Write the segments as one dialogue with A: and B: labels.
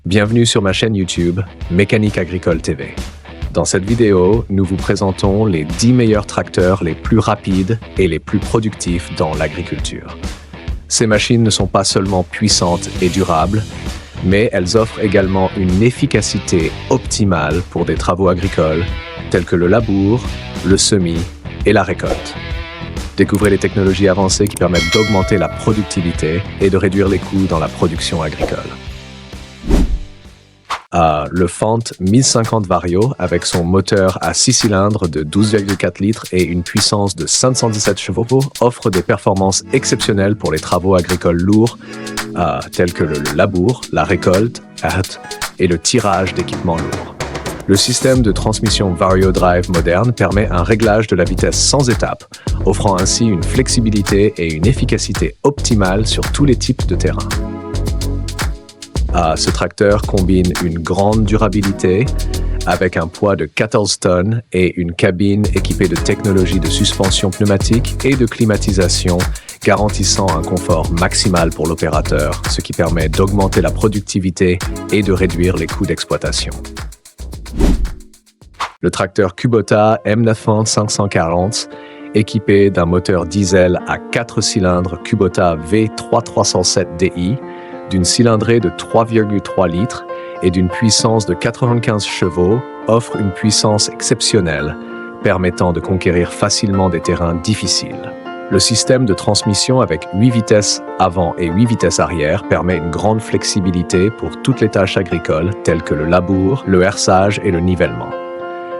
A: Bienvenue sur ma chaîne YouTube Mécanique Agricole TV. Dans cette vidéo, nous vous présentons les 10 meilleurs tracteurs les plus rapides et les plus productifs dans l'agriculture. Ces machines ne sont pas seulement puissantes et durables, mais elles offrent également une efficacité optimale pour des travaux agricoles tels que le labour, le semis et la récolte. Découvrez les technologies avancées qui permettent d'augmenter la productivité et de réduire les coûts dans la production agricole. Le Fendt 1050 Vario, avec son moteur à 6 cylindres de 12,4 litres et une puissance de 517 chevaux, offre des performances exceptionnelles pour les travaux agricoles lourds, tels que le labour, la récolte et le tirage d'équipements lourds. Le système de transmission Vario Drive moderne permet un réglage de la vitesse sans étape, offrant ainsi une flexibilité et une efficacité optimale sur tous les types de terrain. Ce tracteur combine une grande durabilité avec un poids de 14 tonnes et une cabine équipée de technologies de suspension pneumatique et de climatisation, garantissant un confort maximal pour l'opérateur, ce qui permet d'augmenter la productivité et de réduire les coûts d'exploitation. Le tracteur Kubota M9 540, équipé d'un moteur diesel à 4 cylindres Kubota V3307DI, d'une cylindrée de 3,3 litres et d'une puissance de 95 chevaux, offre une puissance exceptionnelle, permettant de conquérir facilement des terrains difficiles. Le système de transmission avec 8 vitesses avant et 8 vitesses arrière permet une grande flexibilité pour toutes les tâches agricoles telles que le labour, le herçage et le nivellement.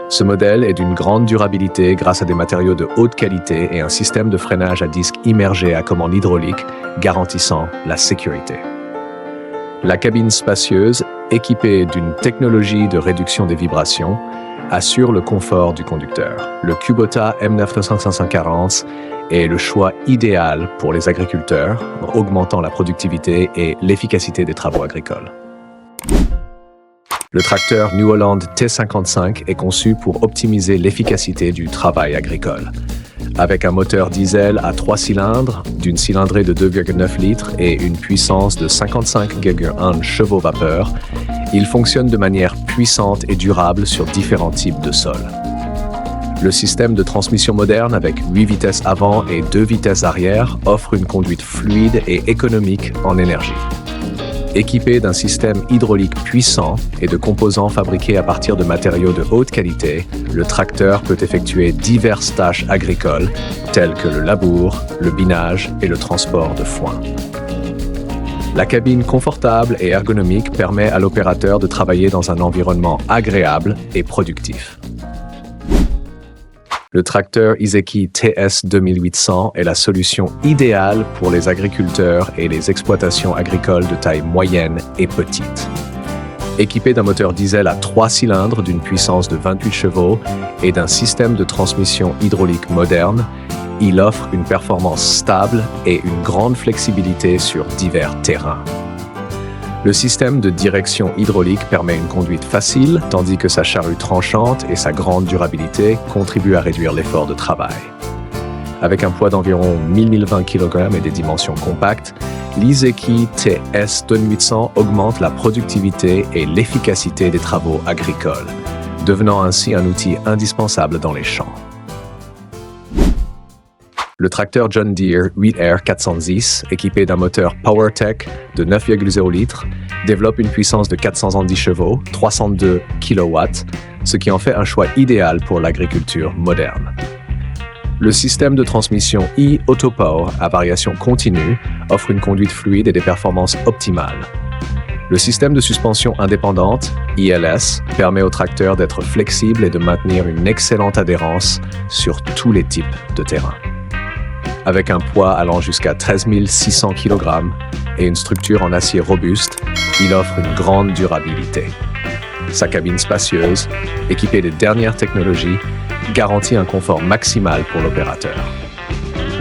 A: Ce modèle est d'une grande durabilité grâce à des matériaux de haute qualité et un système de freinage à disque immergé à commande hydraulique garantissant la sécurité. La cabine spacieuse, équipée d'une technologie de réduction des vibrations, assure le confort du conducteur. Le Kubota M9 540 est le choix idéal pour les agriculteurs, augmentant la productivité et l'efficacité des travaux agricoles. Le tracteur New Holland T55 est conçu pour optimiser l'efficacité du travail agricole. Avec un moteur diesel à 3 cylindres, d'une cylindrée de 2,9 litres et une puissance de 55,1 chevaux vapeur, il fonctionne de manière puissante et durable sur différents types de sols. Le système de transmission moderne avec 8 vitesses avant et 2 vitesses arrière offre une conduite fluide et économique en énergie. Équipé d'un système hydraulique puissant et de composants fabriqués à partir de matériaux de haute qualité, le tracteur peut effectuer diverses tâches agricoles, telles que le labour, le binage et le transport de foin. La cabine confortable et ergonomique permet à l'opérateur de travailler dans un environnement agréable et productif. Le tracteur Iseki TS 2800 est la solution idéale pour les agriculteurs et les exploitations agricoles de taille moyenne et petite. Équipé d'un moteur diesel à 3 cylindres d'une puissance de 28 chevaux et d'un système de transmission hydraulique moderne, il offre une performance stable et une grande flexibilité sur divers terrains. Le système de direction hydraulique permet une conduite facile, tandis que sa charrue tranchante et sa grande durabilité contribuent à réduire l'effort de travail. Avec un poids d'environ 1020 kg et des dimensions compactes, l'Iseki TS 2800 augmente la productivité et l'efficacité des travaux agricoles, devenant ainsi un outil indispensable dans les champs. Le tracteur John Deere 8R 410, équipé d'un moteur PowerTech de 9,0 litres, développe une puissance de 410 chevaux, 302 kW, ce qui en fait un choix idéal pour l'agriculture moderne. Le système de transmission e-Autopower à variation continue offre une conduite fluide et des performances optimales. Le système de suspension indépendante, ILS, permet au tracteur d'être flexible et de maintenir une excellente adhérence sur tous les types de terrain. Avec un poids allant jusqu'à 13 600 kg et une structure en acier robuste, il offre une grande durabilité. Sa cabine spacieuse, équipée des dernières technologies, garantit un confort maximal pour l'opérateur.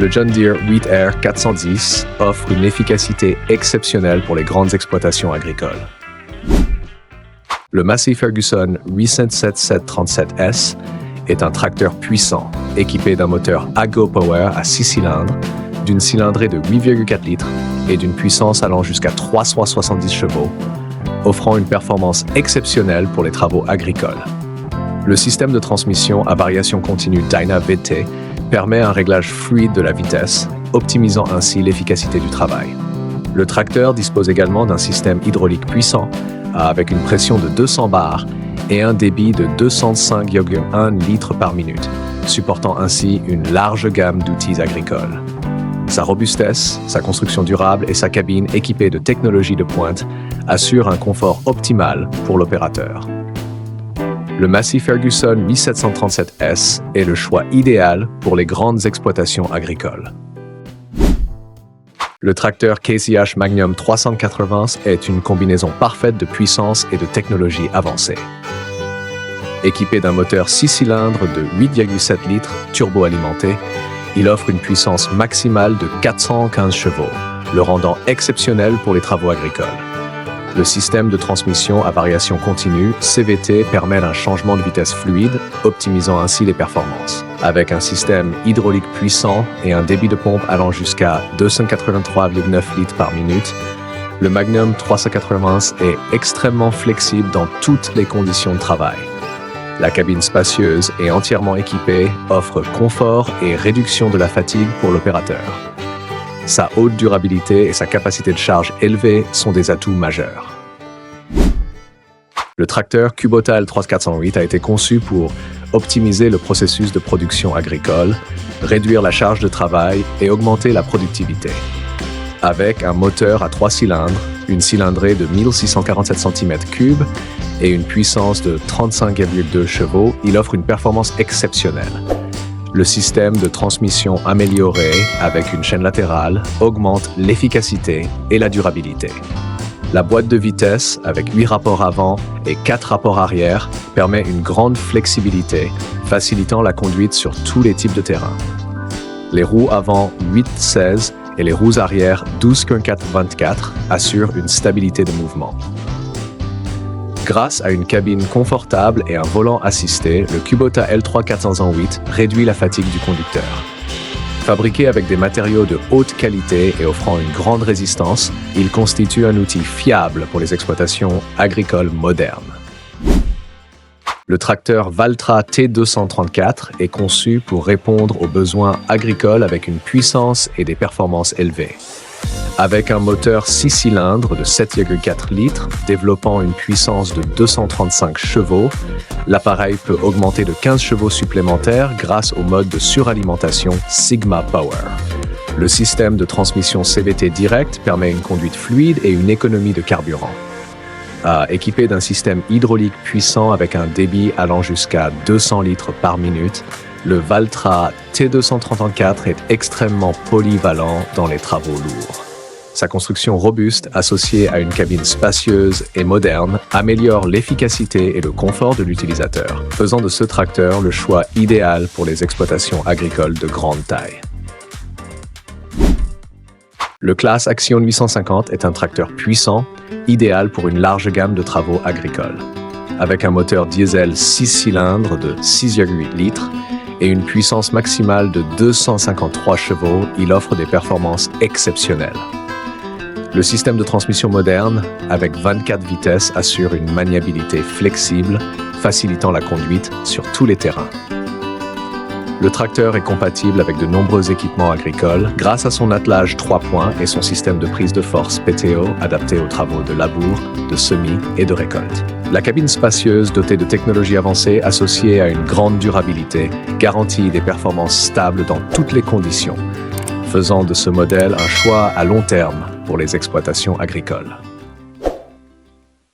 A: Le John Deere 8R 410 offre une efficacité exceptionnelle pour les grandes exploitations agricoles. Le Massey Ferguson Recent 7737S est un tracteur puissant, équipé d'un moteur Aggo Power à 6 cylindres, d'une cylindrée de 8,4 litres et d'une puissance allant jusqu'à 370 chevaux, offrant une performance exceptionnelle pour les travaux agricoles. Le système de transmission à variation continue Dyna-VT permet un réglage fluide de la vitesse, optimisant ainsi l'efficacité du travail. Le tracteur dispose également d'un système hydraulique puissant, avec une pression de 200 bars et un débit de 205,1 litres par minute, supportant ainsi une large gamme d'outils agricoles. Sa robustesse, sa construction durable et sa cabine équipée de technologies de pointe assurent un confort optimal pour l'opérateur. Le Massey Ferguson 1737S est le choix idéal pour les grandes exploitations agricoles. Le tracteur Case IH Magnum 380 est une combinaison parfaite de puissance et de technologie avancée. Équipé d'un moteur 6 cylindres de 8,7 litres turbo-alimenté, il offre une puissance maximale de 415 chevaux, le rendant exceptionnel pour les travaux agricoles. Le système de transmission à variation continue, CVT, permet un changement de vitesse fluide, optimisant ainsi les performances. Avec un système hydraulique puissant et un débit de pompe allant jusqu'à 283,9 litres par minute, le Magnum 380 est extrêmement flexible dans toutes les conditions de travail. La cabine spacieuse et entièrement équipée offre confort et réduction de la fatigue pour l'opérateur. Sa haute durabilité et sa capacité de charge élevée sont des atouts majeurs. Le tracteur Kubota L3408 a été conçu pour optimiser le processus de production agricole, réduire la charge de travail et augmenter la productivité. Avec un moteur à 3 cylindres, une cylindrée de 1647 cm3 et une puissance de 35,2 chevaux, il offre une performance exceptionnelle. Le système de transmission amélioré avec une chaîne latérale augmente l'efficacité et la durabilité. La boîte de vitesse avec 8 rapports avant et 4 rapports arrière permet une grande flexibilité, facilitant la conduite sur tous les types de terrain. Les roues avant 8-16 et les roues arrière 12-24 assurent une stabilité de mouvement. Grâce à une cabine confortable et un volant assisté, le Kubota L3408 réduit la fatigue du conducteur. Fabriqué avec des matériaux de haute qualité et offrant une grande résistance, il constitue un outil fiable pour les exploitations agricoles modernes. Le tracteur Valtra T234 est conçu pour répondre aux besoins agricoles avec une puissance et des performances élevées. Avec un moteur 6 cylindres de 7,4 litres, développant une puissance de 235 chevaux, l'appareil peut augmenter de 15 chevaux supplémentaires grâce au mode de suralimentation Sigma Power. Le système de transmission CVT direct permet une conduite fluide et une économie de carburant. Équipé d'un système hydraulique puissant avec un débit allant jusqu'à 200 litres par minute, le Valtra T234 est extrêmement polyvalent dans les travaux lourds. Sa construction robuste, associée à une cabine spacieuse et moderne, améliore l'efficacité et le confort de l'utilisateur, faisant de ce tracteur le choix idéal pour les exploitations agricoles de grande taille. Le Claas Action 850 est un tracteur puissant, idéal pour une large gamme de travaux agricoles. Avec un moteur diesel 6 cylindres de 6,8 litres et une puissance maximale de 253 chevaux, il offre des performances exceptionnelles. Le système de transmission moderne, avec 24 vitesses, assure une maniabilité flexible, facilitant la conduite sur tous les terrains. Le tracteur est compatible avec de nombreux équipements agricoles grâce à son attelage 3 points et son système de prise de force PTO adapté aux travaux de labour, de semis et de récolte. La cabine spacieuse dotée de technologies avancées associée à une grande durabilité garantit des performances stables dans toutes les conditions, faisant de ce modèle un choix à long terme pour les exploitations agricoles.